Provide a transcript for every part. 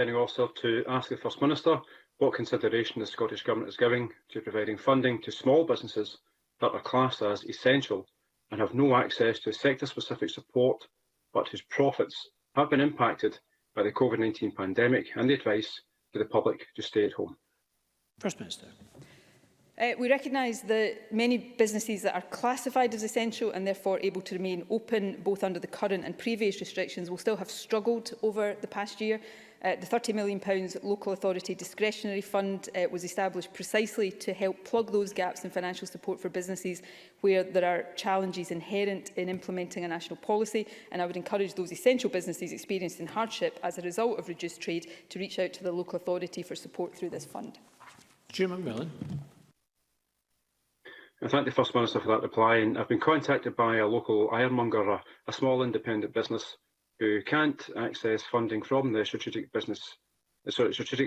Ending also to ask the First Minister what consideration the Scottish Government is giving to providing funding to small businesses that are classed as essential and have no access to sector-specific support, but whose profits have been impacted by the COVID-19 pandemic, and the advice to the public to stay at home. First Minister. We recognise that many businesses that are classified as essential and therefore able to remain open both under the current and previous restrictions will still have struggled over the past year. The £30 million Local Authority Discretionary Fund was established precisely to help plug those gaps in financial support for businesses where there are challenges inherent in implementing a national policy, and I would encourage those essential businesses experiencing hardship as a result of reduced trade to reach out to the local authority for support through this fund. Stuart Macmillan. I thank the First Minister for that reply. And I've been contacted by a local ironmonger, a small independent business, who can't access funding from the strategic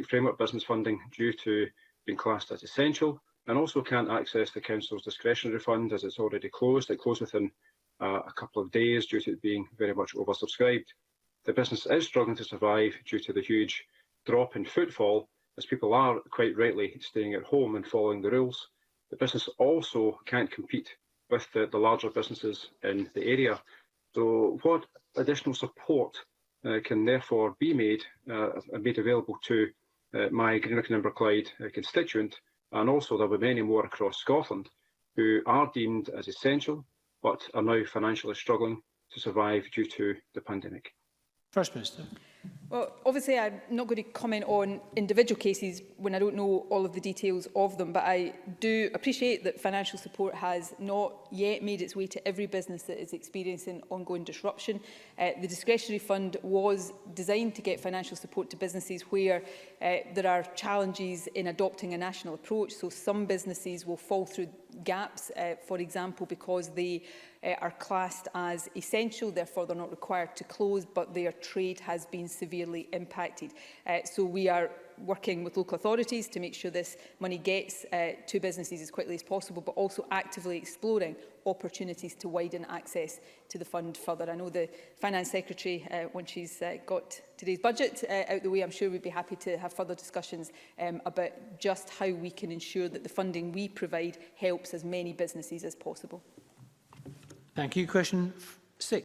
framework business funding due to being classed as essential, and also can't access the Council's discretionary fund as it's already closed. It closed within a couple of days due to it being very much oversubscribed. The business is struggling to survive due to the huge drop in footfall, as people are quite rightly staying at home and following the rules. The business also can't compete with the larger businesses in the area. So what additional support can therefore be made available to my Greenock and Inverclyde constituent, and also there will be many more across Scotland who are deemed as essential but are now financially struggling to survive due to the pandemic? First Minister. Well, obviously, I'm not going to comment on individual cases when I don't know all of the details of them, but I do appreciate that financial support has not yet made its way to every business that is experiencing ongoing disruption. The discretionary fund was designed to get financial support to businesses where there are challenges in adopting a national approach. So some businesses will fall through gaps, for example, because they are classed as essential, therefore they're not required to close, but their trade has been severely impacted. So we are working with local authorities to make sure this money gets to businesses as quickly as possible, but also actively exploring opportunities to widen access to the fund further. I know the Finance Secretary, when she's got today's budget out the way, I'm sure we'd be happy to have further discussions about just how we can ensure that the funding we provide helps as many businesses as possible. Thank you. Question